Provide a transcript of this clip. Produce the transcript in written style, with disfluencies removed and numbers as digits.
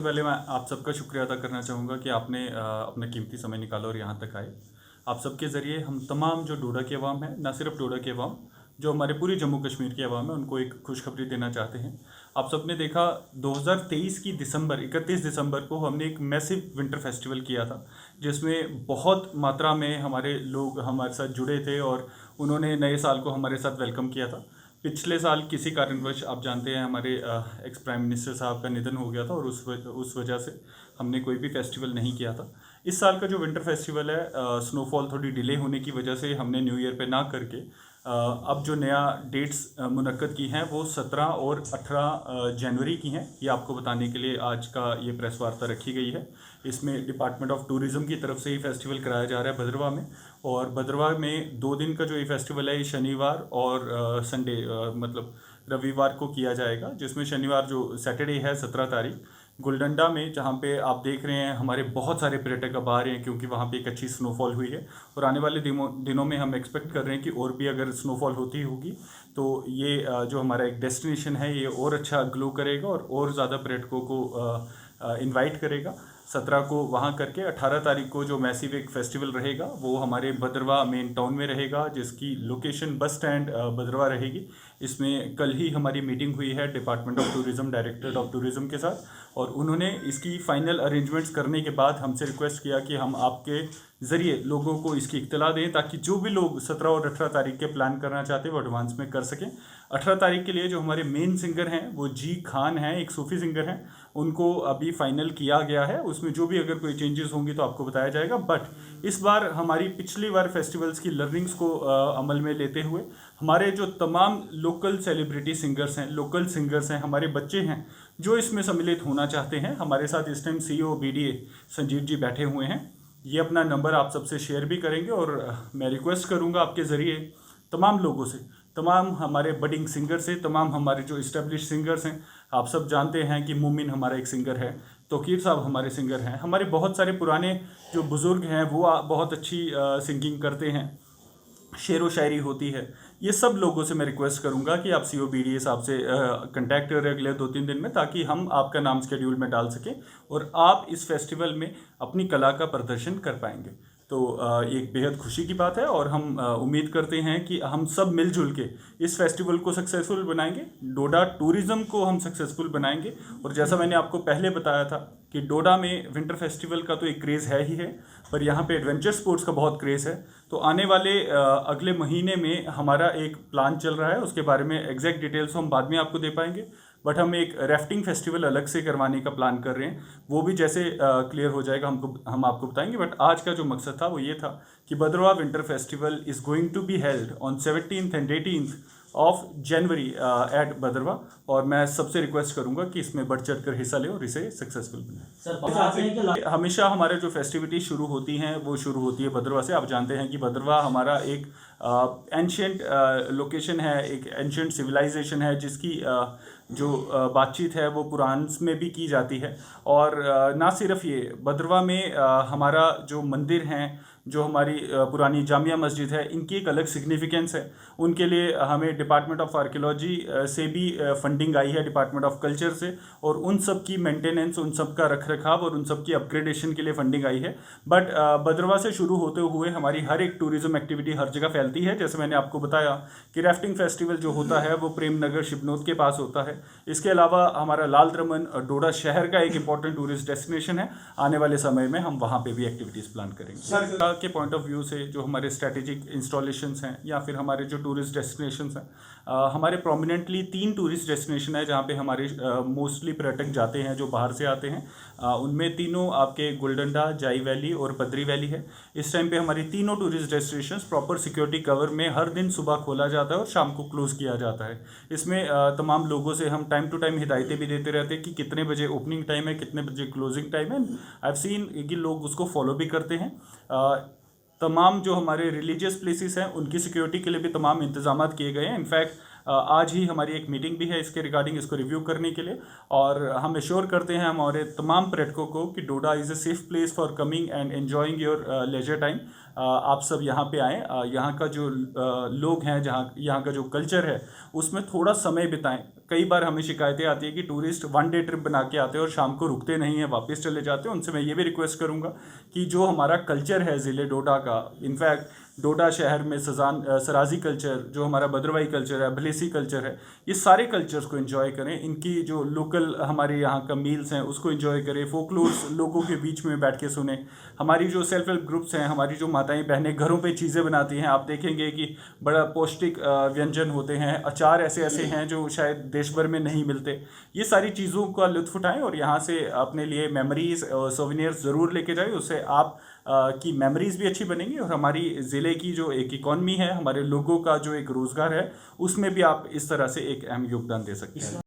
पहले मैं आप सबका शुक्रिया अदा करना चाहूँगा कि आपने अपना कीमती समय निकाला और यहाँ तक आए। आप सबके ज़रिए हम तमाम जो डोडा की अवाम है, ना सिर्फ डोडा की अवाम, जो हमारे पूरी जम्मू कश्मीर की अवाम है, उनको एक खुशखबरी देना चाहते हैं। आप सबने देखा 2023 की 31 दिसंबर को हमने एक मैसिव विंटर फेस्टिवल किया था, जिसमें बहुत मात्रा में हमारे लोग हमारे साथ जुड़े थे और उन्होंने नए साल को हमारे साथ वेलकम किया था। पिछले साल किसी कारणवश आप जानते हैं हमारे एक्स प्राइम मिनिस्टर साहब का निधन हो गया था और उस वजह से हमने कोई भी फेस्टिवल नहीं किया था। इस साल का जो विंटर फेस्टिवल है, स्नोफॉल थोड़ी डिले होने की वजह से हमने न्यू ईयर पे ना करके अब जो नया डेट्स मुनक्कद की हैं वो 17 और 18 जनवरी की हैं। ये आपको बताने के लिए आज का ये प्रेस वार्ता रखी गई है। इसमें डिपार्टमेंट ऑफ टूरिज़्म की तरफ से ही फेस्टिवल कराया जा रहा है भद्रवाह में। और भद्रवाह में 2 दिन का जो ये फेस्टिवल है, ये शनिवार और संडे मतलब रविवार को किया जाएगा, जिसमें शनिवार जो सैटरडे है 17 तारीख, गुलडंडा में, जहाँ पे आप देख रहे हैं हमारे बहुत सारे पर्यटक अब आ रहे हैं क्योंकि वहाँ पे एक अच्छी स्नोफॉल हुई है। और आने वाले दिनों में हम एक्सपेक्ट कर रहे हैं कि और भी अगर स्नोफॉल होती होगी तो ये जो हमारा एक डेस्टिनेशन है ये और अच्छा ग्लो करेगा और ज़्यादा पर्यटकों को इनवाइट करेगा। 17 को वहाँ करके 18 तारीख को जो मैसिव एक फेस्टिवल रहेगा वो हमारे भद्रवाह मेन टाउन में रहेगा, जिसकी लोकेशन बस स्टैंड भद्रवाह रहेगी। इसमें कल ही हमारी मीटिंग हुई है department of tourism, directorate of tourism के साथ, और उन्होंने इसकी फ़ाइनल अरेंजमेंट्स करने के बाद हमसे रिक्वेस्ट किया कि हम आपके ज़रिए लोगों को इसकी इत्तला दें ताकि जो भी लोग 17 और 18 तारीख के प्लान करना चाहते हैं वो एडवांस में कर सकें। 18 तारीख के लिए जो हमारे मेन सिंगर हैं वो जी खान हैं, एक सूफ़ी सिंगर हैं, उनको अभी फाइनल किया गया है। उसमें जो भी अगर कोई चेंजेस होंगी तो आपको बताया जाएगा। बट इस बार हमारी पिछली बार फेस्टिवल्स की लर्निंग्स को अमल में लेते हुए हमारे जो तमाम लोकल सेलिब्रिटी सिंगर्स हैं, लोकल सिंगर्स हैं, हमारे बच्चे हैं जो इसमें सम्मिलित होना चाहते हैं, हमारे साथ इस time CEO BDA Sanjeev ji बैठे हुए हैं। ये अपना नंबर आप सबसे शेयर भी करेंगे और मैं रिक्वेस्ट करूंगा आपके ज़रिए तमाम लोगों से, तमाम हमारे बडिंग सिंगर से, तमाम हमारे जो इस्टेब्लिश सिंगर्स हैं। आप सब जानते हैं कि मोमिन हमारा एक सिंगर है, तौकीर साहब हमारे सिंगर हैं, हमारे बहुत सारे पुराने जो बुज़ुर्ग हैं वो बहुत अच्छी सिंगिंग करते हैं, शेर व शायरी होती है। ये सब लोगों से मैं रिक्वेस्ट करूंगा कि आप CO BDA साहब से कांटेक्ट करें अगले 2-3 दिन में, ताकि हम आपका नाम शेड्यूल में डाल सकें और आप इस फेस्टिवल में अपनी कला का प्रदर्शन कर पाएंगे। तो ये एक बेहद खुशी की बात है और हम उम्मीद करते हैं कि हम सब मिलजुल के इस फेस्टिवल को सक्सेसफुल बनाएंगे, डोडा टूरिज़्म को हम सक्सेसफुल बनाएंगे। और जैसा मैंने आपको पहले बताया था कि डोडा में विंटर फेस्टिवल का तो एक क्रेज़ है ही है, पर यहाँ पे एडवेंचर स्पोर्ट्स का बहुत क्रेज़ है। तो आने वाले अगले महीने में हमारा एक प्लान चल रहा है, उसके बारे में एग्जैक्ट डिटेल्स हम बाद में आपको दे पाएंगे। बट हम एक राफ्टिंग फेस्टिवल अलग से करवाने का प्लान कर रहे हैं, वो भी जैसे क्लियर हो जाएगा हम आपको बताएंगे। बट आज का जो मकसद था वो ये था कि Bhadrawah winter festival is going to be held on 17th and 18th of January at Bhadrawah, और मैं सबसे रिक्वेस्ट करूंगा कि इसमें बढ़ चढ़ कर हिस्सा लें और इसे सक्सेसफुल बनाएं। हमेशा हमारे जो फेस्टिविटी शुरू होती हैं वो शुरू होती है भद्रवाह से। आप जानते हैं कि भद्रवाह हमारा एक एंशियंट लोकेशन है, एक एंशियंट सिविलाइजेशन है, जिसकी जो बातचीत है वो पुराण में भी की जाती है। और ना सिर्फ ये, भद्रवाह में हमारा जो मंदिर हैं, जो हमारी पुरानी जामिया मस्जिद है, इनकी एक अलग सिग्निफिकेंस है। उनके लिए हमें डिपार्टमेंट ऑफ आर्कियोलॉजी से भी फंडिंग आई है, डिपार्टमेंट ऑफ कल्चर से, और उन सब की मेंटेनेंस, उन सब का रखरखाव और उन सब की अपग्रेडेशन के लिए फंडिंग आई है। बट भद्रवाह से शुरू होते हुए हमारी हर एक टूरिज्म एक्टिविटी हर जगह फैलती है। जैसे मैंने आपको बताया कि राफ्टिंग फेस्टिवल जो होता है वो प्रेम नगर शिबनोद के पास होता है। इसके अलावा हमारा लाल द्रमन डोडा शहर का एक इंपॉर्टेंट टूरिस्ट डेस्टिनेशन है। आने वाले समय में हम वहाँ पे भी एक्टिविटीज़ प्लान करेंगे। के पॉइंट ऑफ व्यू से जो हमारे स्ट्रैटेजिक इंस्टॉलेशंस हैं या फिर हमारे जो टूरिस्ट डेस्टिनेशंस हैं, हमारे प्रोमिनेंटली 3 टूरिस्ट डेस्टिनेशन है जहाँ पे हमारे मोस्टली पर्यटक जाते हैं जो बाहर से आते हैं। उनमें तीनों आपके गुलडंडा, जाई वैली और बद्री वैली है। इस टाइम पे हमारी तीनों tourist destinations proper security cover में हर दिन सुबह खोला जाता है और शाम को क्लोज़ किया जाता है। इसमें तमाम लोगों से हम टाइम टू टाइम हिदायतें भी देते रहते हैं कि कितने बजे ओपनिंग टाइम है, कितने बजे क्लोजिंग टाइम है। आई हैव सीन कि लोग उसको फॉलो भी करते हैं। तमाम जो हमारे रिलीजियस प्लेसेस हैं उनकी सिक्योरिटी के लिए भी तमाम इंतजाम किए गए हैं। इनफैक्ट आज ही हमारी एक मीटिंग भी है इसके रिगार्डिंग, इसको रिव्यू करने के लिए, और हम एश्योर करते हैं हमारे तमाम पर्यटकों को कि Doda is a safe place for coming and enjoying your leisure time. आप सब यहाँ पे आएँ, यहाँ का जो लोग हैं, जहाँ यहाँ का जो कल्चर है उसमें थोड़ा समय बिताएं। कई बार हमें शिकायतें आती है कि टूरिस्ट वन डे ट्रिप बना के आते हैं और शाम को रुकते नहीं हैं, वापस चले जाते हैं। उनसे मैं ये भी रिक्वेस्ट करूँगा कि जो हमारा कल्चर है ज़िले डोडा का, इनफैक्ट डोडा शहर में सराजी कल्चर, जो हमारा भद्रवाही कल्चर है, भलेसी कल्चर है, ये सारे कल्चर्स को एंजॉय करें। इनकी जो लोकल हमारे यहाँ का मील्स हैं उसको एंजॉय करें, फोकलोर्स लोगों के बीच में बैठ के सुने। हमारी जो सेल्फ हेल्प ग्रुप्स हैं, हमारी जो माताएं बहनें घरों पे चीज़ें बनाती हैं, आप देखेंगे कि बड़ा पौष्टिक व्यंजन होते हैं, अचार ऐसे ऐसे हैं जो शायद देश भर में नहीं मिलते। ये सारी चीज़ों का लुत्फ़ उठाएं और यहाँ से अपने लिए मेमोरीज सोवेनियर्स ज़रूर लेके जाएं। उससे आप की मेमोरीज भी अच्छी बनेंगी और हमारी ज़िले की जो एक इकॉनमी है, हमारे लोगों का जो एक रोज़गार है, उसमें भी आप इस तरह से एक अहम योगदान दे सकते हैं।